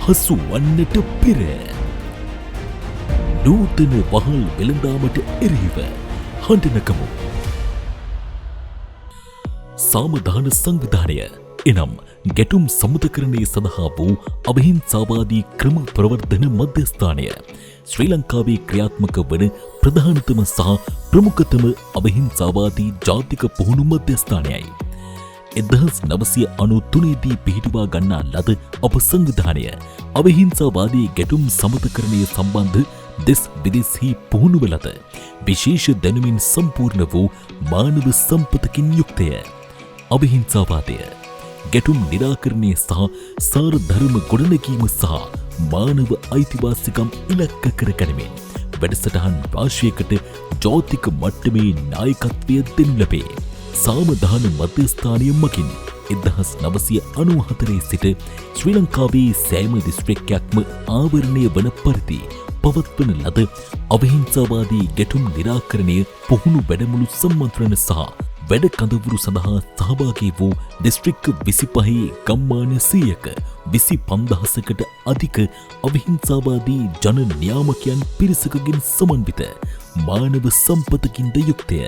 හසු වන්නට පෙර නූතන වහල් වෙළඳාමට එරෙහිව හඬනකමු. සාමදාන සංවිධානය එනම් ගැටුම් සමුදකරණය සඳහා වූ අවිහිංසාවාදී ක්‍රම ප්‍රවර්ධන මධ්‍යස්ථානය ශ්‍රී ලංකාවේ ක්‍රියාත්මක වන ප්‍රධානතම සහ ප්‍රමුඛතම අවිහිංසාවාදී ජාතික පුහුණු මධ්‍යස්ථානයයි. 1993 දී පිහිටුවා ගන්නා ලද අප සංවිධානය අවිහිංසාවාදී ගැටුම් සමුදකරණය සම්බන්ධ දෙස් විදෙස්හි පුහුණුව ලද විශේෂ දැනුමින් සම්පූර්ණ වූ මානව සම්පතකින් යුක්තය. අවිහිංසාවාදය ගැටුම් නිරාකරණය සහ සාර ධර්ම ගොඩනැගීම සහ මානව අයිතිවාසිකම් ඉලක්ක කර ගනිමින් වැඩසටහන් රාශියකට ජාතික මට්ටමේ නායකත්වය දෙනු ලැබේ. සාමදාන මධ්‍යස්ථානය මගින් 1994 සිට ශ්‍රී ලංකාවේ සෑම දිස්ත්‍රික්කයක්ම ආවරණය වන පරිදි පවත්වන ලද අවිහිංසාවාදී ගැටුම් නිරාකරණය පුහුණු වැඩමුළු සම්මන්ත්‍රණ සහ වැඩ කඳවුරු සඳහා සහභාගී වූ දිස්ත්‍රික්ක 25 ගම්මාන 100ක 25000කට අධික අවිහිංසාවාදී ජන නියාමකයන් පිරිසකගෙන් සමන්විත මානව සම්පතකින්ද යුක්තය.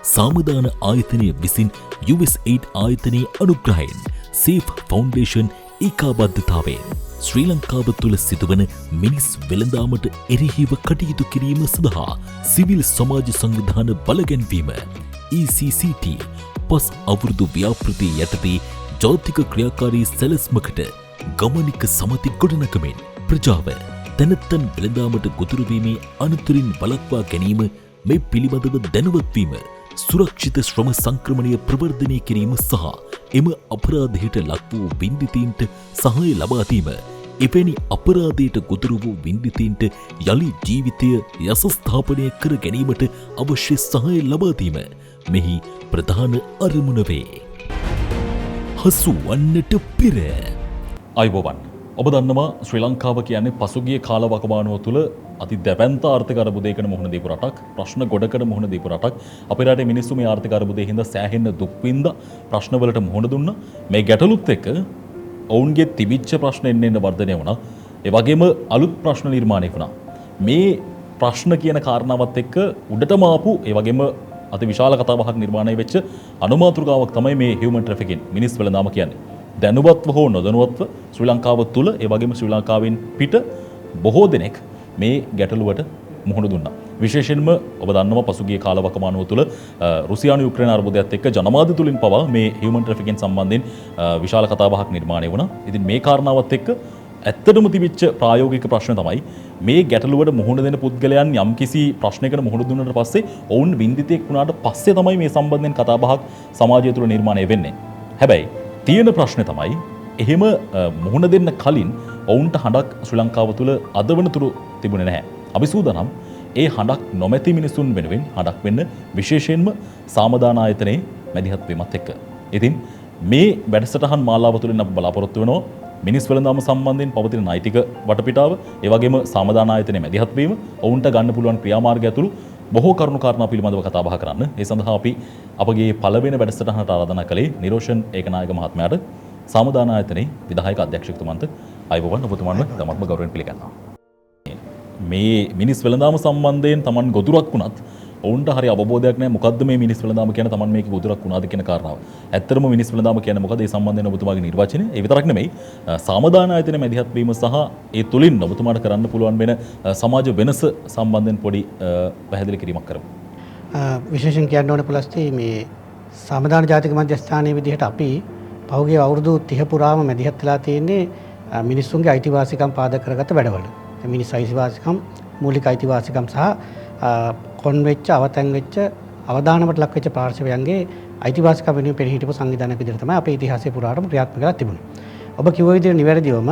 සාමදාන ආයතනය විසින් USAID ආයතනයේ අනුග්‍රහයෙන් සේෆ් ෆවුන්ඩේෂන් ඒකාබද්ධතාවයෙන් ශ්‍රී ලංකාව තුළ සිදුවන මිනිස් වෙළඳාමට එරෙහිව කටයුතු කිරීම සඳහා සිවිල් සමාජ සංවිධාන බලගැන්වීම ECCT පස් අවුරුදු ව්‍යාපෘතිය යටතේ ජාතික ක්‍රියාකාරී සැලැස්මකට ගමනික සමති ගොඩනගමින් ප්‍රජාව තැනැත්තන් වෙළඳාමට ගොදුරු වීමේ අනතුරින් වළක්වා ගැනීම මේ පිළිබඳව දැනුවත්වීම සුරක්ෂිත ශ්‍රම සංක්‍රමණය ප්‍රවර්ධනය කිරීම සහ එම අපරාධයට ලක් වූ වින්දිතීන්ට සහාය ලබා දීම එවැනි අපරාධයට ගොදුරු වූ වින්දිතීන්ට යළි ජීවිතය යසස්ථාපනය කර ගැනීමට අවශ්‍ය සහාය ලබා දීම මෙහි ප්‍රධාන අරමුණ වේ. හසු වන්නට පෙර අයිබෝවන් ඔබ දන්නවා ශ්‍රී ලංකාව කියන්නේ පසුගිය කාලවකවානුව තුළ අති දැවැන්ත ආර්ථික අර්බුදයකට මුහුණ දීපු රටක්, ප්‍රශ්න ගොඩකට මුහුණ දීපු රටක්. අපේ රටේ මිනිස්සු මේ ආර්ථික අර්බුදයෙන් හින්දා සෑහෙන දුක් විඳා ප්‍රශ්නවලට මුහුණ දුන්නා. මේ ගැටලුත් එක්ක ඔවුන්ගේ තිබිච්ච ප්‍රශ්න එන්න වර්ධනය වුණා. ඒ වගේම අලුත් ප්‍රශ්න නිර්මාණය වුණා. මේ ප්‍රශ්න කියන කාරණාවත් එක්ක උඩටම ආපු ඒ වගේම අති විශාල කතාබහක් නිර්මාණය වෙච්ච අනුමාතෘකාවක් තමයි මේ හියුමන් ට්‍රැෆිකින් මිනිස් වෙළඳාම කියන්නේ. දැනුවත්ව හෝ නොදැනුවත්ව ශ්‍රී ලංකාව තුළ ඒ වගේම ශ්‍රී ලංකාවෙන් පිට බොහෝ දෙනෙක් මේ ගැටලුවට මුහුණ දුන්නා. විශේෂයෙන්ම ඔබ දන්නවා පසුගිය කාලවකවානුව තුළ රුසියානු යුක්‍රේන අර්බුදයත් එක්ක ජනමාධ්‍ය තුලින් පවා මේ හියුමන් ට්‍රැෆිකින් සම්බන්ධයෙන් විශාල කතාබහක් නිර්මාණය වුණා. ඉතින් මේ කාරණාවත් එක්ක ඇත්තටම තිබිච්ච ප්‍රායෝගික ප්‍රශ්න තමයි මේ ගැටලුවට මුහුණ දෙන පුද්ගලයන් යම්කිසි ප්‍රශ්නයකට මුහුණ දුන්නාට පස්සේ ඔවුන් වින්දිතෙක් වුණාට පස්සේ තමයි මේ සම්බන්ධයෙන් කතාබහක් සමාජය තුළ නිර්මාණය වෙන්නේ. හැබැයි තියෙන ප්‍රශ්නේ තමයි එහෙම මුහුණ දෙන්න කලින් ඔවුන්ට හඬක් ශ්‍රී ලංකාව තුළ අද වනතුරු තිබුණේ නැහැ. අපි සූදානම් ඒ හඬක් නොමැති මිනිසුන් වෙනුවෙන් හඬක් වෙන්න විශේෂයෙන්ම සාමදාන ආයතනයේ මැදිහත් වීමත් එක්ක. ඉතින් මේ වැඩසටහන් මාලාව තුළින් අපි බලාපොරොත්තු වෙනවා මිනිස් වෙළඳාම සම්බන්ධයෙන් පවතින නෛතික වටපිටාව, ඒ වගේම සාමදාන ආයතනයේ මැදිහත් වීම, ඔවුන්ට ගන්න පුළුවන් ක්‍රියාමාර්ග ඇතුළු බොහෝ කරුණු කාරණා පිළිබඳව කතා බහ කරන්න. ඒ සඳහා අපි අපගේ පළවෙනි වැඩසටහනට ආරාධනා කළේ නිරෝෂන් ඒකනායක මහත්මයාට, සාමදාන ආයතනයේ විධායක අධ්‍යක්ෂකතුමන්ට. අයවවන් ඔබතුමන්ව ගමත්ම ගෞරවයෙන් පිළිගන්නවා. මේ මිනිස් වෙළඳාම සම්බන්ධයෙන් Taman ගොදුරක් වුණත් ඔවුන්ට හරි අවබෝධයක් නැහැ මොකද්ද මේ මිනිස් වෙළඳාම කියන්නේ, Taman මේක ගොදුරක් වුණාද කියන කාරණාව. ඇත්තටම මිනිස් වෙළඳාම කියන්නේ මොකද? ඒ සම්බන්ධයෙන් ඔබතුමාගේ නිර්වචනය. ඒ විතරක් නෙමෙයි සාමදාන ආයතනයේ මැදිහත් වීම සහ ඒ තුලින් ඔබතුමාට කරන්න පුළුවන් වෙන සමාජ වෙනස සම්බන්ධයෙන් පොඩි පැහැදිලි කිරීමක් කරමු. විශේෂයෙන් කියන්න ඕනේ පුලස්ති මේ සාමදාන ජාතික මධ්‍යස්ථානයේ විදිහට අපි පහුගිය අවුරුදු 30 පුරාම මැදිහත් වෙලා තියෙන්නේ මිනිස්සුන්ගේ අයිතිවාසිකම් පාදක කරගත්ත වැඩවල. මිනිස් අයිතිවාසිකම්, මූලික අයිතිවාසිකම් සහ කොන් වෙච්ච, අවතැන් වෙච්ච, අවදානමට ලක් වෙච්ච පාර්ශවයන්ගේ අයිතිවාසිකම් වෙනුවෙන් පෙරී හිටපු සංවිධානයක් විදිහට තමයි අපේ ඉතිහාසයේ පුරාටම ක්‍රියාත්මක වෙලා තිබුණේ. ඔබ කිව්ව විදිහට නිවැරදිවම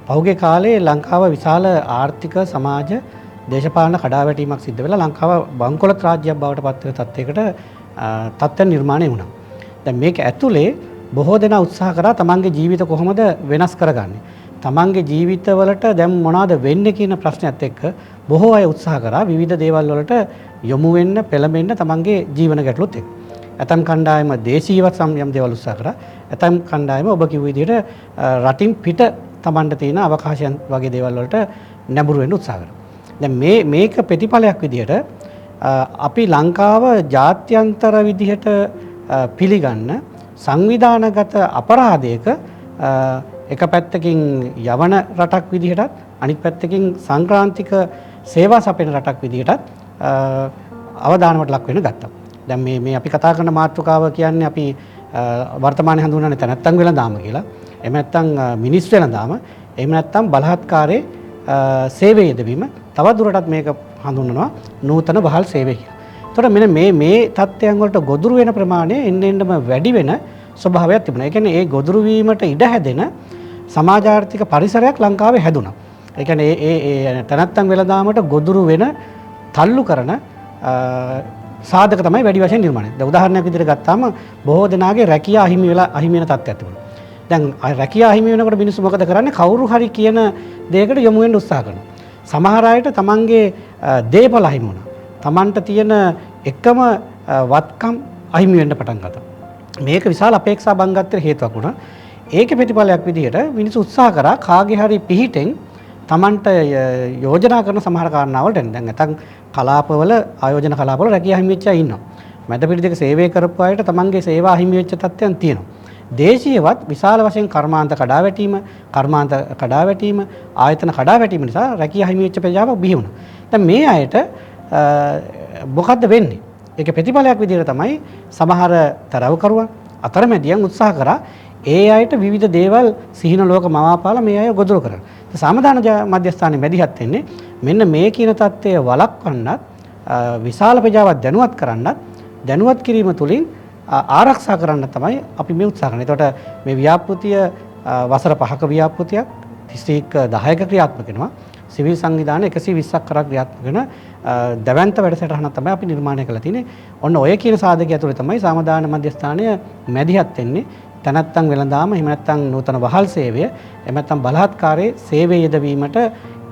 පහුගිය කාලේ ලංකාව විශාල ආර්ථික, සමාජ, දේශපාලන කඩාවැටීමක් සිද්ධ වෙලා ලංකාව බංකොලොත් රාජ්‍යයක් බවට පත් වෙන තත්ත්වයන් නිර්මාණය වුණා. දැන් මේක ඇතුලේ බොහෝ දෙනා උත්සාහ කරා තමන්ගේ ජීවිත කොහොමද වෙනස් කරගන්නේ. තමන්ගේ ජීවිතවලට දැන් මොනවද වෙන්නේ කියන ප්‍රශ්නයත් එක්ක බොහෝ අය උත්සාහ කරා විවිධ දේවල් වලට යොමු වෙන්න, පෙළඹෙන්න තමන්ගේ ජීවන ගැටලුත් එක්ක. ඇතම් කණ්ඩායම දේශීයවත් යම් දේවල් උත්සාහ කරා. ඇතම් කණ්ඩායම ඔබ කිව්ව විදිහට රටින් පිට තමන්ට තියෙන අවකාශයන් වගේ දේවල් වලට නැඹුරු වෙන්න උත්සාහ කරනවා. දැන් මේක ප්‍රතිඵලයක් විදිහට අපි ලංකාව ජාත්‍යන්තර විදිහට පිළිගන්න සංවිධානගත අපරාධයක එක පැත්තකින් යවන රටක් විදිහටත් අනිත් පැත්තකින් සංක්‍රාන්තික සේවා සපයන රටක් විදිහටත් අවධානයට ලක් වෙන ගත්තා. දැන් මේ අපි කතා කරන මාතෘකාව කියන්නේ අපි වර්තමානයේ හඳුන්වන්නේ තැනැත්තන් වෙළඳාම කියලා. එහෙම නැත්නම් මිනිස් වෙළඳාම, එහෙම නැත්නම් බලහත්කාරයේ සේවය යෙදවීම. තවත් දුරටත් මේක හඳුන්වනවා නූතන වහල් සේවය කියලා. එතකොට මෙන්න මේ තත්ත්වයන් වලට ගොදුරු වෙන ප්‍රමාණය එන්නෙන්නම වැඩි වෙන ස්වභාවයක් තිබුණා. ඒ කියන්නේ ඒ ගොදුරු වීමට ඉඩ හැදෙන සමාජාර්ථික පරිසරයක් ලංකාවේ හැදුණා. ඒ කියන්නේ ඒ තැනැත්තන් වෙළඳාමට ගොදුරු වෙන තල්ලු කරන සාධක තමයි වැඩි වශයෙන් නිර්මාණය. දැන් උදාහරණයක් විදිහට ගත්තාම බොහෝ දෙනාගේ රැකියාව අහිමි වෙන තත්ත්වයක් තිබුණා. දැන් රැකියාව අහිමි වෙනකොට මිනිස්සු මොකද කරන්නේ? කවුරු හරි කියන දෙයකට යොමු වෙන්න උත්සාහ කරනවා. සමහර අයට තමන්ගේ දේපල අහිමි වුණා. තමන්ට තියෙන එකම වත්කම් අහිමි වෙන්න පටන් ගත්තා. මේක විශාල අපේක්ෂා භංගත්වයට හේතුවක් වුණා. ඒකේ ප්‍රතිඵලයක් විදිහට මිනිස්සු උත්සාහ කරා කාගේ හරි පිහිටෙන් තමන්ට යෝජනා කරන සමහර කාරණාවලට එන්න. දැන් නැතන් කලාපවල ආයෝජන කලාපවල රැකියාව හිමි වෙච්ච අය ඉන්නවා. මැද පිරිදක සේවය කරපු අයට තමන්ගේ සේවා හිමි වෙච්ච තත්ත්වයන් තියෙනවා. දේශීයවත් විශාල වශයෙන් කර්මාන්ත කඩාවැටීම, ආයතන කඩාවැටීම නිසා රැකියාව හිමි වෙච්ච ප්‍රජාවක් බිහි වුණා. දැන් මේ අයට මොකද්ද වෙන්නේ? ඒක ප්‍රතිඵලයක් විදිහට තමයි සමහර තරවකරුවන් අතරමැදියන් උත්සාහ කරා ඒ අයට විවිධ දේවල් සිහින ලෝක මවාපාලා මේ අය ගොදුරු කරනවා. සමාදාන මධ්‍යස්ථානයේ මැදිහත් වෙන්නේ මෙන්න මේ කියන தත්ත්වය වළක්වන්නත් විශාල ප්‍රජාවක් දැනුවත් කිරීම තුළින් ආරක්ෂා කරන්න තමයි අපි මේ උත්සාහ කරන්නේ. එතකොට මේ ව්‍යාපෘතිය වසර 5ක ව්‍යාපෘතියක් දිස්ත්‍රික් 10ක ක්‍රියාත්මක වෙනවා. සිවිල් සංවිධාන 120ක් කරක් ක්‍රියාත්මක වෙන දැවැන්ත වැඩසටහනක් තමයි අපි නිර්මාණය කරලා තියෙන්නේ. ඔන්න ඔය කියන සාධකය ඇතුළේ තමයි සමාදාන මධ්‍යස්ථානය මැදිහත් වෙන්නේ. තැනැත්තන් වෙළඳාම, එහෙම නැත්නම් නූතන වහල් සේවය, එහෙම නැත්නම් බලහත්කාරයේ සේවය යෙදවීමට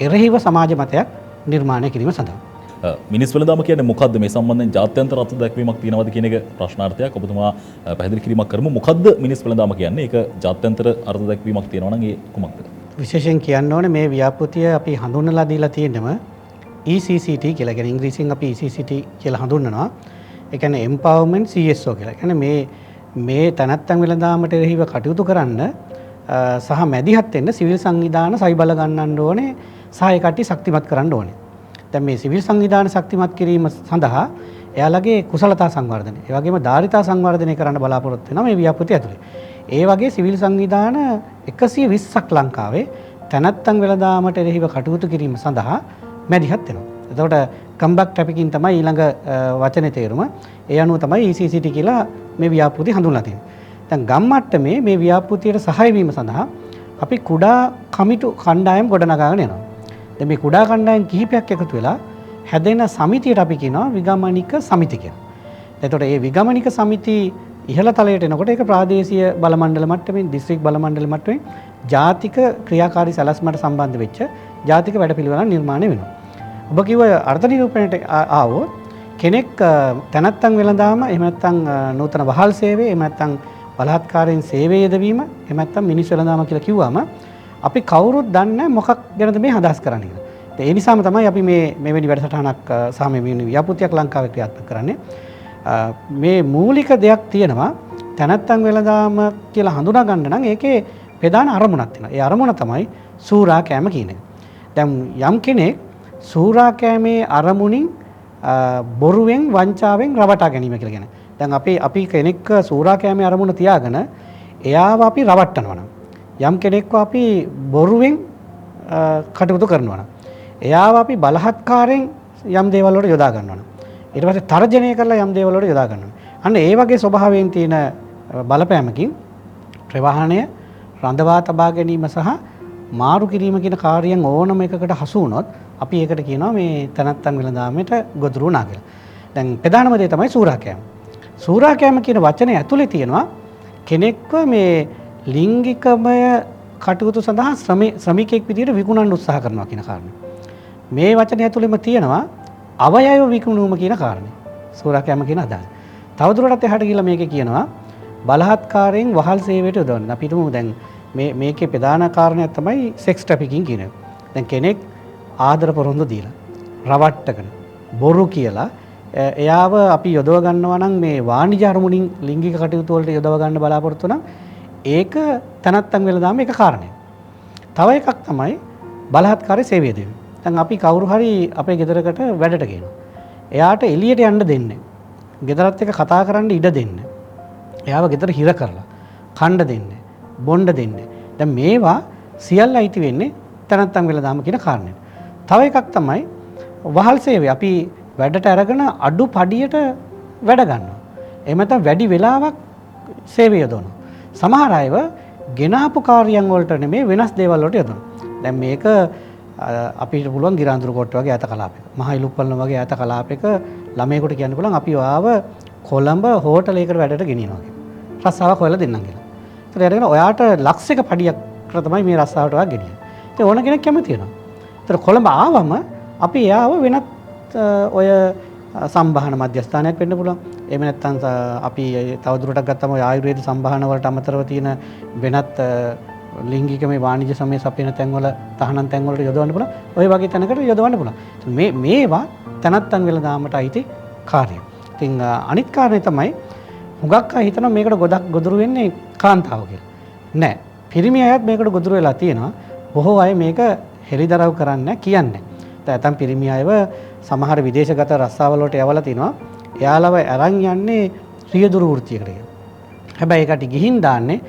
එරෙහිව සමාජ මතයක් නිර්මාණය කිරීම සඳහා. මිනිස් වෙළඳාම කියන්නේ මොකද්ද? මේ සම්බන්ධයෙන් ජාත්‍යන්තර අර්ථ දැක්වීමක් තියෙනවද කියන එක ප්‍රශ්නාර්ථයක්. ඔබතුමා පැහැදිලි කිරීමක් කරමු. මොකද්ද මිනිස් වෙළඳාම කියන්නේ? ඒක ජාත්‍යන්තර අර්ථ දැක්වීමක් තියෙනවා නම් ඒ කුමක්ද? විශේෂයෙන් කියන්න ඕනේ මේ ව්‍යාපෘතිය අපි හඳුන්වලා දීලා තියෙනම ECCT කියලා. කියන්නේ ඉංග්‍රීසියෙන් අපි ECCT කියලා හඳුන්වනවා. ඒ කියන්නේ Empowerment CSO කියලා. කියන්නේ මේ තැනැත්තන් වෙළඳාමට එරෙහිව කටයුතු කරන්න සහ මැදිහත් වෙන්න සිවිල් සංවිධාන සවිබල ගන්නන්න ඕනේ සහ ඒ කට්ටිය ශක්තිමත් කරන්න ඕනේ. දැන් මේ සිවිල් සංවිධාන ශක්තිමත් කිරීම සඳහා එයාලගේ කුසලතා සංවර්ධනය, ඒ වගේම ධාරිතා සංවර්ධනය කරන්න බලාපොරොත්තු වෙනවා මේ ව්‍යාපෘතිය ඇතුලේ. ඒ වගේ සිවිල් සංවිධාන 120ක් ලංකාවේ තැනැත්තන් වෙළඳාමට එරෙහිව කටයුතු කිරීම සඳහා මැදිහත් වෙනවා. එතකොට කම්බැක් ට්‍රැෆිකින් තමයි ඊළඟ වචනේ තේරුම. ඒ අනුව තමයි ECCT කියලා මේ ව්‍යාපෘතිය හඳුන්වලා තියෙන්නේ. දැන් ගම් මට්ටමේ මේ ව්‍යාපෘතියට සහාය වීම සඳහා අපි කුඩා කමිටු කණ්ඩායම් ගොඩනගාගෙන යනවා. දැන් මේ කුඩා කණ්ඩායම් කිහිපයක් එකතු වෙලා හැදෙන සමිතියට අපි කියනවා විගමනික සමිති කියලා. එතකොට මේ විගමනික සමිති ඉහළ තලයට එනකොට ඒක ප්‍රාදේශීය බල මණ්ඩල මට්ටමින්, දිස්ත්‍රික් බල මණ්ඩල මට්ටමින් ජාතික ක්‍රියාකාරී සැලැස්මට සම්බන්ධ වෙච්ච ජාතික වැඩපිළිවෙළක් නිර්මාණය වෙනවා. ඔබ කිව්ව අර්ථ නිරූපණයට ආවොත් කෙනෙක් තැනැත්තන් වෙළඳාම, එහෙම නැත්නම් නූතන වහල් සේවය, එහෙම නැත්නම් බලහත්කාරයෙන් සේවය යෙදවීම, එහෙම නැත්නම් මිනිස් වෙළඳාම කියලා කිව්වම අපි කවුරුත් දන්නේ මොකක් ගැනද මේ අදහස් කරන්නේ කියලා. ඒ නිසාම තමයි අපි මෙවැනි වැඩසටහනක් සහ මෙවැනි ව්‍යාපෘතියක් ලංකාවේ ක්‍රියාත්මක කරන්නේ. මේ මූලික දෙයක් තියෙනවා තැනැත්තන් වෙළඳාම කියලා හඳුනා ගන්න නම් ඒකේ ප්‍රධාන අරමුණක් තියෙනවා. ඒ අරමුණ තමයි සූරා කෑම කියන එක. දැන් යම් කෙනෙක් සූරා කෑමේ අරමුණින් බොරුවෙන් වංචාවෙන් රවටා ගැනීම කියලා කියන්නේ. දැන් අපි කෙනෙක් සූරා කෑමේ අරමුණ තියාගෙන එයාව අපි රවට්ටනවා නම්, යම් කෙනෙක්ව අපි බොරුවෙන් කටයුතු කරනවා නම්, එයාව අපි බලහත්කාරයෙන් යම් දේවල් වලට යොදා ගන්නවා නම්, ඊට පස්සේ තර්ජනය කරලා යම් දේවල් වලට යොදා ගන්නවා. අන්න ඒ වගේ ස්වභාවයෙන් තියෙන බලපෑමකින් ප්‍රවාහණය රඳවා තබා ගැනීම සහ මාරු කිරීම කියන කාර්යයන් ඕනම එකකට හසු වුණොත් අපි ඒකට කියනවා මේ තැනැත්තන් වෙළඳාමයට ගොදුරු වුණා කියලා. දැන් ප්‍රධානම දේ තමයි සූරා කෑම. සූරා කෑම කියන වචනේ ඇතුලේ තියෙනවා කෙනෙක්ව මේ ලිංගිකමය කටයුතු සඳහා ශ්‍රමිකෙක් විදිහට විකුණන්න උත්සාහ කරනවා කියන කාරණය. මේ වචනේ ඇතුළෙම තියෙනවා අවයව විකුණුම කියන කාරණේ. සූරා කෑම කියන අදහස. තවදුරටත් එහාට ගිහලා මේකේ කියනවා බලහත්කාරයෙන් වහල් සේවයට යොදවන්න. අපි හිතමු දැන් මේකේ ප්‍රධාන කාරණයක් තමයි සෙක්ස් ට්‍රැෆිකින් කියන එක. දැන් කෙනෙක් ආදර පොරොන්දු දීලා රවට්ටගෙන බොරු කියලා එයාව අපි යොදව ගන්නවා නම් මේ වාණිජ අරමුණින් ලිංගික කටයුතු වලට යොදව ගන්න බලාපොරොත්තු නම් ඒක තනත්තන් වෙලා දාම එක කාරණයක්. තව එකක් තමයි බලහත්කාරී සේවය දෙන්න. දැන් අපි කවුරු හරි අපේ ගෙදරකට වැඩට ගේනවා. එයාට එළියට යන්න දෙන්නේ. ගෙදරත් එක්ක කතා කරන්න ඉඩ දෙන්නේ. එයාව ගෙදර හිර කරලා කණ්ඩ දෙන්නේ. බොණ්ඩ දෙන්නේ. දැන් මේවා සියල්ල අයිති වෙන්නේ තනත්තන් වෙලා දාම කියන කාරණයට. තව එකක් තමයි වහල් සේවය. අපි වැඩට අරගෙන අඩු පඩියට වැඩ ගන්නවා. එහෙම නැත්නම් වැඩි වෙලාවක් සේවය යොදවනවා. සමහර අයව ගෙනාපු කාර්යයන් වලට නෙමෙයි වෙනස් දේවල් වලට යොදවනවා. දැන් මේක අපිට පුළුවන් ගිරාඳුරු කොට්ට වගේ ඈත කලාපයක. මහා ඉලුප්පල්න වගේ ඈත කලාපයක ළමයෙකුට කියන්න පුළුවන් අපි ආව කොළඹ හෝටලයකට වැඩට ගෙනියනවා කියලා. රස්සාවක් හොයලා දෙන්නම් කියලා. ඒතර එයාගෙන ඔයාට ලක්ෂයක පඩියක් තමයි මේ රස්සාවට ඔයා ගෙනියන්නේ. ඉතින් ඕන කෙනෙක් කැමති වෙනවා. ඒතර කොළඹ ආවම අපි එයාව වෙනත් ඔය සම්භාහන මධ්‍යස්ථානයක් වෙන්න පුළුවන්. එහෙම නැත්නම් අපි තවදුරටත් ගත්තම ඔය ආයුර්වේද සම්භාහන වලට අමතරව තියෙන වෙනත් ලිංගික මේ වාණිජ්‍ය සමය සපයන තැන්වල තහනම් තැන්වලට යොදවන්න පුළුවන්. ඔය වගේ තැනකට යොදවන්න පුළුවන්. මේවා තනත්තන් වෙලා දාමට අයිති කාර්යය. ඉතින් අනිත් කාරණේ තමයි හුඟක් අය හිතනවා මේකට ගොඩක් ගොදුරු වෙන්නේ කාන්තාව කියලා. නෑ. පිරිමි අයත් මේකට ගොදුරු වෙලා තියෙනවා. බොහෝ අය මේක හෙළිදරව් කරන්නේ කියන්නේ. නැත්නම් පිරිමි අයව සමහර විදේශගත රස්සාවල වලට යවලා තිනවා. එයාලව අරන් යන්නේ රියදුරු වෘත්තියකට කියලා. හැබැයි ඒකට ගිහින් දාන්නේ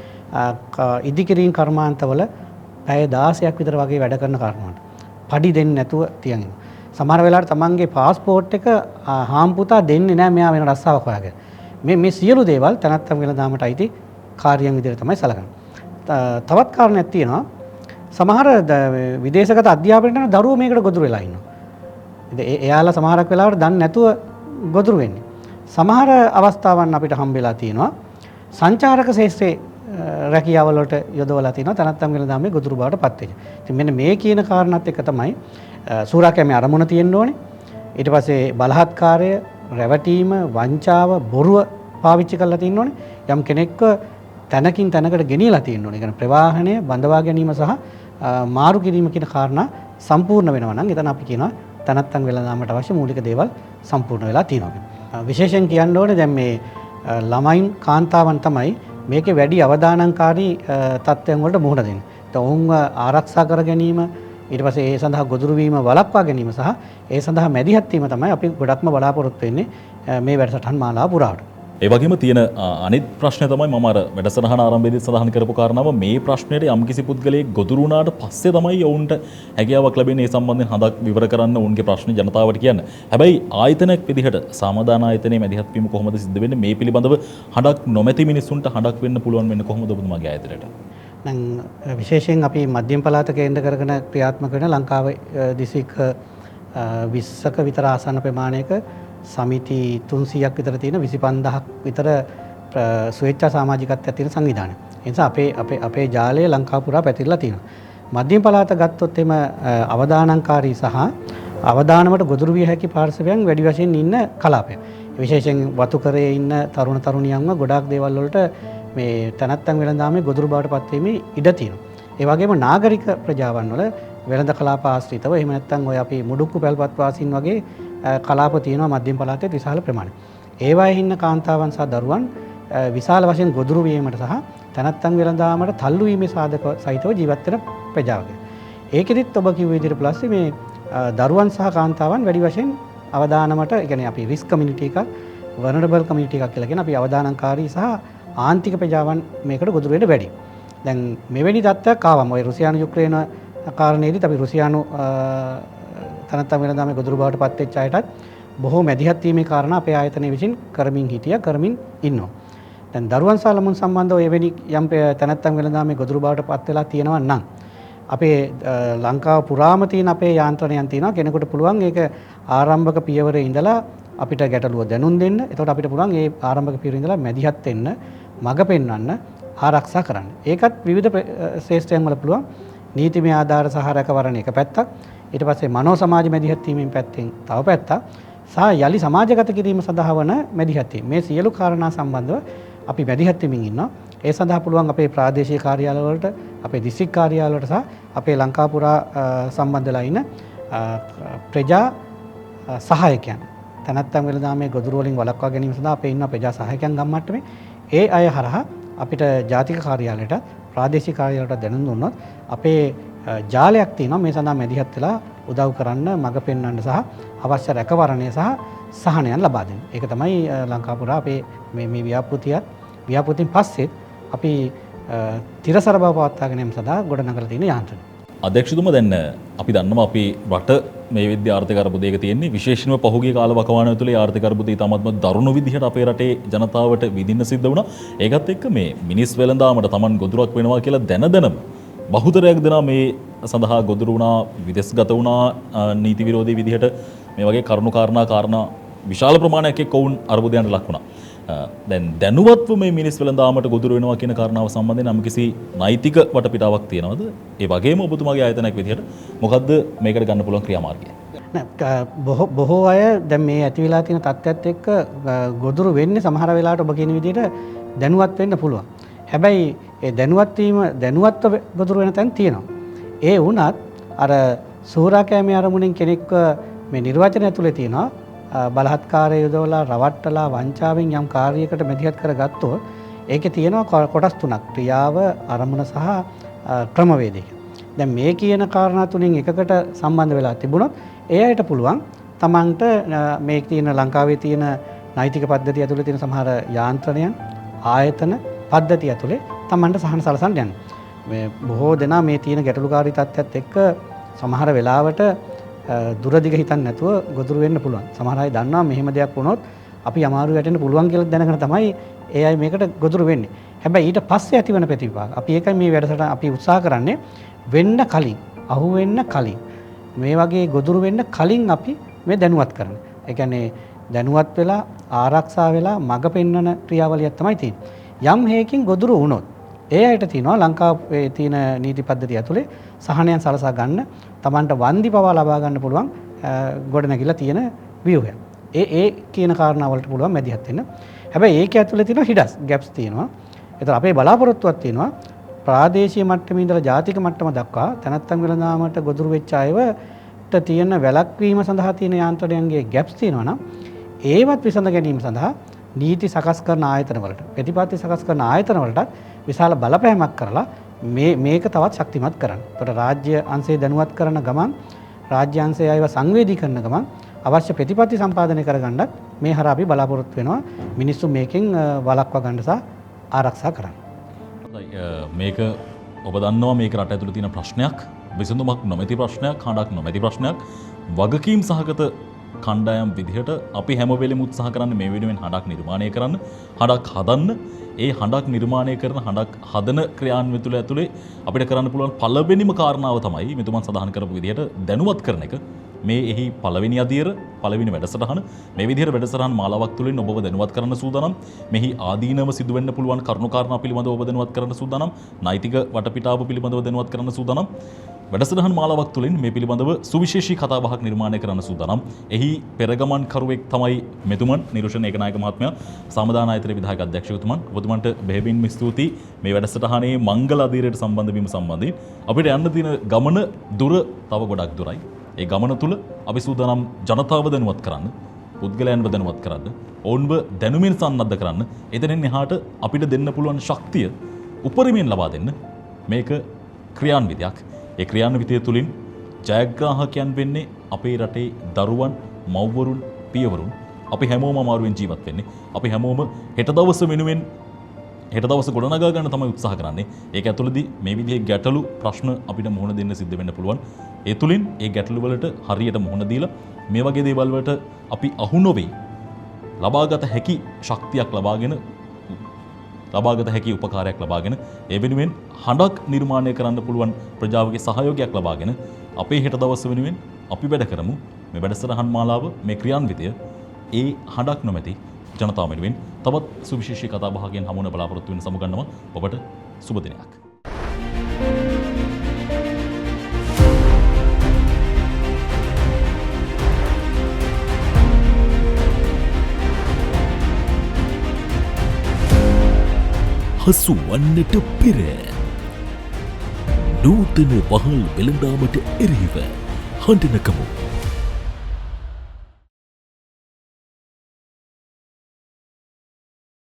ඉදිකිරීම් කර්මාන්තවල පැය 16ක් විතර වගේ වැඩ කරන කාරණාවට. පඩි දෙන්නේ නැතුව තියන්නේ. සමහර වෙලාවට තමන්ගේ પાස්පෝර්ට් එක හාම්පුතා දෙන්නේ නැහැ මෙයා වෙන රස්සාවක් හොයාගෙන. මේ සියලු දේවල් තනත්තම් වෙලා දාමට අයිති කාර්යයන් විදිහට තමයි සලකන්නේ. තවත් කාරණයක් තියෙනවා. සමහර විදේශගත අධ්‍යාපනයට යන දරුවෝ මේකට ගොදුරු වෙලා ඉන්නවා. ඉතින් එයාලා සමහරක් වෙලාවට දන්නේ නැතුව ගොදුරු වෙන්නේ. සමහර අවස්ථාවන් අපිට හම්බෙලා තියෙනවා සංචාරක ශාස්ත්‍රයේ රැකියාවල වලට යොදවලා තියෙනවා තනත්තම් වෙලා දාමේ ගොදුරු බවට පත් වෙන්නේ. ඉතින් මෙන්න මේ කියන කාරණාත් එක තමයි සූරාකෑමේ අරමුණ තියෙන්න ඕනේ. ඊට පස්සේ බලහත්කාරය, රැවටීම, වංචාව, බොරුව පාවිච්චි කරලා තියෙන්න ඕනේ. යම් කෙනෙක්ව තැනකින් තැනකට ගෙනියලා තියෙන්න ඕනේ. ඒ කියන්නේ ප්‍රවාහනය බඳවා ගැනීම සහ මාරු කිරීම කියන කාරණා සම්පූර්ණ වෙනවා නම් එතන අපි කියනවා තනත්තම් වෙලා දාමට අවශ්‍ය මූලික දේවල් සම්පූර්ණ වෙලා තියෙනවා. විශේෂයෙන් කියන්න ඕනේ දැන් මේ ළමයින් කාන්තාවන් තමයි මේකේ වැඩි අවදානම්කාරී තත්ත්වයන් වලට මුහුණ දෙන්නේ. ඒත් ඔවුන්ව ආරක්ෂා කර ගැනීම ඊට පස්සේ ඒ සඳහා ගොදුරු වීම වළක්වා ගැනීම සහ ඒ සඳහා මැදිහත් වීම තමයි අපි ගොඩක්ම බලාපොරොත්තු වෙන්නේ මේ වැඩසටහන් මාලාව පුරාවට. ඒ වගේම තියෙන අනිත් ප්‍රශ්නය තමයි මම අර වැඩසටහන ආරම්භයේදී සඳහන් කරපු කාරණාව මේ ප්‍රශ්නෙට යම්කිසි පුද්ගලයෙක් ගොදුරු වුණාට පස්සේ තමයි ඔවුන්ට හැකියාවක් ලැබෙන්නේ ඒ සම්බන්ධයෙන් හදක් විවර කරන්න ඔවුන්ගේ ප්‍රශ්න ජනතාවට කියන්න. හැබැයි ආයතනයක් විදිහට සමාදාන ආයතනයේ මැදිහත් වීම කොහොමද සිද්ධ වෙන්නේ? මේ පිළිබඳව හඩක් නොමැති මිනිස්සුන්ට හඩක් වෙන්න පුළුවන් වෙන්නේ කොහොමද ඔබතුමාගේ ආයතනයට? දැන් විශේෂයෙන් අපි මධ්‍යම පළාත කේන්ද්‍ර කරගෙන ක්‍රියාත්මක වෙන ලංකාවේ දිස්ත්‍රික් 20ක විතර ආසන්න ප්‍රමාණයක සමිති 300ක් විතර තියෙන 25000ක් විතර ස්වේච්ඡා සමාජිකත්වයක් තියෙන සංවිධානය. ඒ නිසා අපේ ජාලය ලංකාව පුරා පැතිරලා තියෙනවා. මධ්‍යම පළාත ගත්තොත් එම අවදානම්කාරී සහ අවදානමට ගොදුරු විය හැකි පාර්ශවයන් වැඩි වශයෙන් ඉන්න කලාපය. විශේෂයෙන් වතුකරයේ ඉන්න තරුණ තරුණියන්ව ගොඩාක් දේවල් වලට මේ තනත්තම් වෙළඳාමේ ගොදුරු බවට පත්වීමේ ඉඩ තියෙනවා. ඒ වගේම නාගරික ප්‍රජාවන් වල වෙළඳ කලාප ආශ්‍රිතව එහෙම නැත්නම් ඔය අපි මුඩුක්කු පැල්පත් වාසීන් වගේ කලාප තියෙනවා මධ්‍යම පළාතේ විශාල ප්‍රමාණයක්. ඒවායේ ඉන්න කාන්තාවන් සහ දරුවන් විශාල වශයෙන් ගොදුරු වීමට සහ තනත්තම් වෙළඳාමට තල්ලු වීමේ සාධක සහිතව ජීවත් වෙන ප්‍රජාවක. ඒකෙදිත් ඔබ කිව්ව විදිහට ප්ලස් මේ දරුවන් සහ කාන්තාවන් වැඩි වශයෙන් අවදානමට ඒ කියන්නේ අපි රිස්ක් කමියුනිටි එකක් වල්නරබල් කමියුනිටි එකක් කියලා කියන අපි අවදානම්කාරී සහ ආන්තික ප්‍රජාවන් මේකට ගොදුරු වෙන්න වැඩි. දැන් මෙවැනි තත්ත්වයක් ආවම ඔය රුසියානු යුක්‍රේන කාරණේදීත් අපි රුසියානු තනත්තම් වෙළඳාමේ ගොදුරු බවට පත් වෙච්ච අයටත් බොහෝ මැදිහත් වීමේ කාරණා අපේ ආයතනයේ විසින් කරමින් ඉන්නවා. දැන් දරුවන් සහ ළමුන් සම්බන්ධව එවැනි යම් තනත්තම් වෙළඳාමේ ගොදුරු බවට පත් වෙලා තියෙනවා නම් අපේ ලංකාව පුරාම තියෙන අපේ යාන්ත්‍රණයන් තියෙනවා කෙනෙකුට පුළුවන් ඒක ආරම්භක පියවරේ ඉඳලා අපිට ගැටලුව දැනුම් දෙන්න. එතකොට අපිට පුළුවන් ඒ ආරම්භක පියවරේ ඉඳලා මැදිහත් වෙන්න, මඟ පෙන්වන්න, ආරක්ෂා කරන්න. ඒකත් විවිධ ශ්‍රේෂ්ඨයන් වල පුළුවන් නීතිමය ආධාර සහ රැකවරණ එක පැත්තක්. ඊට පස්සේ මනෝ සමාජ මැදිහත් වීමෙන් පැත්තෙන් තව පැත්තක්. සහ යලි සමාජගත කිරීම සඳහා වන මැදිහත් වීම. මේ සියලු කාරණා සම්බන්ධව අපි මැදිහත් වෙමින් ඉන්නවා. ඒ සඳහා පුළුවන් අපේ ප්‍රාදේශීය කාර්යාලවලට, අපේ දිස්ත්‍රික් කාර්යාලවලට සහ අපේ ලංකාපුරා සම්බන්ධලා ඉන්න ප්‍රජා සහායකයන් තනත්තම් වෙළඳාමේ ගොදුරු වලින් වළක්වා ගැනීම සඳහා අපේ ඉන්න ප්‍රජා සහායකයන් ගම්මට්ටමේ ඒ අය හරහා අපිට ජාතික කාර්යාලයට ප්‍රාදේශීය කාර්යාලයට දැනුම් දුන්නොත් අපේ ජාලයක් තියෙනවා මේ සඳහා මැදිහත් වෙලා උදව් කරන්න, මඟ පෙන්වන්න සහ අවශ්‍ය රැකවරණය සහ සහනයන් ලබා දෙන්න. ඒක තමයි ලංකාපුරා අපේ මේ ව්‍යාපෘතියෙන් පස්සෙත් අපි තිරසර බව පවත්වා ගැනීම සඳහා ගොඩනගලා තියෙන යාන්ත්‍රණය. අධ්‍යක්ෂතුමා දැන් අපි දන්නවා අපේ රට මේ විද්‍ය ආර්ථික අර්බුදයක තියෙන්නේ විශේෂයෙන්ම පහුගිය කාල වකවානුව තුළ ආර්ථික අර්බුදය ඉතාමත්ම දරුණු විදිහට අපේ රටේ ජනතාවට විඳින්න සිද්ධ වුණා. ඒකත් එක්ක මේ මිනිස් වෙළඳාමට Taman ගොදුරක් වෙනවා කියලා දැනදැනම බහුතරයක් දෙනා මේ සඳහා ගොදුරු වුණා, විදේශගත වුණා, නීති විරෝධී විදිහට මේ වගේ කරුණු කාරණා විශාල ප්‍රමාණයක් එක්ක වුන් අර්බුදයන්ට ලක් වුණා. දැන් දැනුවත්ව මේ මිනිස් වෙළඳාමට ගොදුරු වෙනවා කියන කාරණාව සම්බන්ධයෙන් නම් කිසි නෛතික වටපිටාවක් තියනවද? ඒ වගේම ඔබතුමාගේ ආයතනයක් විදිහට මොකද්ද මේකට ගන්න පුළුවන් ක්‍රියාමාර්ගය? බොහෝ අය දැන් මේ ඇති වෙලා තියෙන තත්ත්වයට එක්ක ගොදුරු වෙන්නේ සමහර වෙලාවට ඔබ කියන විදිහට දැනුවත් වෙන්න පුළුවන්. හැබැයි ඒ දැනුවත්ව ගොදුරු වෙන තැන් තියෙනවා. ඒ වුණත් අර සූරාකෑමේ අරමුණෙන් කෙනෙක්ව මේ නිර්වචනය ඇතුලේ තියෙනවා බලහත්කාරය යොදවලා රවට්ටලා වංචාවෙන් යම් කාර්යයකට මැදිහත් කරගත්තොත් ඒකේ තියෙනවා කොටස් තුනක්: ක්‍රියාව, අරමුණ සහ ක්‍රමවේදය. දැන් මේ කියන කාරණා තුنين එකකට සම්බන්ධ වෙලා තිබුණොත් ඒ අයට පුළුවන් තමන්ට මේ තියෙන ලංකාවේ තියෙන නෛතික පද්ධතිය ඇතුලේ තියෙන සමහර යාන්ත්‍රණයන්, ආයතන පද්ධතිය ඇතුලේ තමන්ට සහන සලසන්න යන්න. මේ බොහෝ දෙනා මේ තියෙන ගැටලුකාරී තත්ත්වයක් එක්ක සමහර වෙලාවට දුරදිග හිතන්නේ නැතුව ගොදුරු වෙන්න පුළුවන්. සමහර අය දන්නවා මෙහෙම දෙයක් වුණොත් අපි අමාරු වැටෙන්න පුළුවන් කියලා දැනගෙන තමයි ඒ අය මේකට ගොදුරු වෙන්නේ. හැබැයි ඊට පස්සේ ඇතිවන ප්‍රතිවිපාක අපි ඒකයි මේ වැඩසටහන අපි උත්සාහ කරන්නේ වෙන්න කලින්, අහු වෙන්න කලින්, මේ වගේ ගොදුරු වෙන්න කලින් අපි මේ දැනුවත් කරන. ඒ කියන්නේ දැනුවත් වෙලා ආරක්ෂා වෙලා මඟ පෙන්වන ක්‍රියාවලියක් තමයි තියෙන්නේ. යම් හේකින් ගොදුරු වුණොත් ඒ අයට තියෙනවා ලංකාවේ තියෙන නීති පද්ධතිය ඇතුලේ සහනයන් සලසා ගන්න, Tamanට වන්දි පවා ලබා ගන්න පුළුවන් ගොඩනැගිලා තියෙන ව්‍යුහය. ඒ කියන කාරණාවලට පුළුවන් මැදිහත් වෙන්න. හැබැයි ඒක ඇතුලේ තියෙන හිඩස්, ගැප්ස් තියෙනවා. ඒතර අපේ බලාපොරොත්තුවක් තියෙනවා ප්‍රාදේශීය මට්ටමේ ඉඳලා ජාතික මට්ටම දක්වා තනත්තම් වෙළඳාමට ගොදුරු වෙච්ච අයවට තියෙන වැළැක්වීම සඳහා තියෙන යාන්ත්‍රණයන්ගේ ගැප්ස් තියෙනවා නම් ඒවත් විසඳ ගැනීම සඳහා නීති සකස් කරන ආයතන වලට, ප්‍රතිපත්ති සකස් කරන ආයතන වලට විශාල බලපෑමක් කරලා මේක තවත් ශක්තිමත් කරන්න. ඒකට රාජ්‍ය අංශය දැනුවත් කරන ගමන්, රාජ්‍ය අංශය අයව සංවේදී කරන ගමන් අවශ්‍ය ප්‍රතිපත්ති සම්පාදනය කරගන්නත් මේ හරහා අපි බලාපොරොත්තු වෙනවා මිනිස්සු මේකෙන් වළක්වා ගන්න සහ ආරක්ෂා කරන්න. මේක ඔබ දන්නවා මේක රට ඇතුළේ තියෙන ප්‍රශ්නයක්, විසඳුමක් නොමැති ප්‍රශ්නයක්, හඬක් නොමැති ප්‍රශ්නයක්. වගකීම් සහගත කණ්ඩායම් විදිහට අපි හැම වෙලෙම උත්සාහ කරන්නේ මේ වෙනුවෙන් හඬක් නිර්මාණය කරන්න, හඬක් හදන්න. ඒ හඬක් නිර්මාණය කරන, හඬක් හදන ක්‍රියාන්විත තුළ ඇතුලේ අපිට කරන්න පුළුවන් පළවෙනිම කාරණාව තමයි මෙතුමන් සඳහන් කරපු විදිහට දැනුවත් කරන එක. මේ එහි පළවෙනි අදියර, පළවෙනි වැඩසටහන මේ විදිහට වැඩසටහන් මාලාවක් තුළින් ඔබව දැනුවත් කරන්න සූදානම්. මෙහි ආදීනව සිදු වෙන්න පුළුවන් කරුණු කාරණා පිළිබඳව ඔබ දැනුවත් කරන්න සූදානම්. නෛතික වටපිටාව පිළිබඳව දැනුවත් කරන්න සූදානම්. වැඩසටහන් මාලාවක් තුළින් මේ පිළිබඳව සුවිශේෂී කතාබහක් නිර්මාණය කරන්න සූදානම්. එහි පෙරගමන් කරුවෙක් තමයි මෙතුමන්, නිරුෂණ ඒකනායක මහත්මයා, සමාදාන ආයතනයේ විධායක අධ්‍යක්ෂකතුමන්. ඔබතුමන්ට බෙහෙවින්ම ස්තුතියි මේ වැඩසටහනේ මංගල අදියරට සම්බන්ධ වීම සම්බන්ධයෙන්. අපිට යන්න තියෙන ගමන දුර තව ගොඩක් දුරයි. ඒ ගමන තුළ අපි සූදානම් ජනතාව දැනුවත් කරන්න, පුද්ගලයන්ව දැනුවත් කරන්න, ඔවුන්ව දැනුමින් සන්නද්ධ කරන්න, එතනින් එහාට අපිට දෙන්න පුළුවන් ශක්තිය උපරිමයෙන් ලබා දෙන්න. මේක ක්‍රියාන්විතයක්. ඒ ක්‍රියාන්විතය තුළින් ජයග්‍රාහකයන් වෙන්නේ අපේ රටේ දරුවන්, මව්වරුන්, පියවරුන්. අපි හැමෝම අමාරුවෙන් ජීවත් වෙන්නේ. අපි හැමෝම හෙට දවස වෙනුවෙන් හෙට දවස ගොඩනගා ගන්න තමයි උත්සාහ කරන්නේ. ඒක ඇතුළතදී මේ විදිහේ ගැටලු, ප්‍රශ්න අපිට මුහුණ දෙන්න සිද්ධ වෙන්න පුළුවන්. ඒ තුලින් ඒ ගැටලු වලට හරියට මුහුණ දීලා මේ වගේ දේවල් වලට අපි අහු නොවේ ලබාගත හැකි ශක්තියක් ලබාගෙන, ලබාගත හැකි උපකාරයක් ලබාගෙන, ඒ වෙනුවෙන් හඬක් නිර්මාණය කරන්න පුළුවන් ප්‍රජාවගේ සහයෝගයක් ලබාගෙන අපේ හෙට දවස වෙනුවෙන් අපි වැඩ කරමු. මේ වැඩසටහන් මාලාව, මේ ක්‍රියාන්විතය ඒ හඬක් නොමැති ජනතාව වෙනුවෙන් තවත් සුවිශේෂී කතාබහකින් හමු වෙන බලාපොරොත්තු වෙන සමුගන්නවා. ඔබට සුබ දිනයක්. හසු වන්නට පෙර නූතන වහල් වෙළඳාමට එරෙහිව හඬනකමු.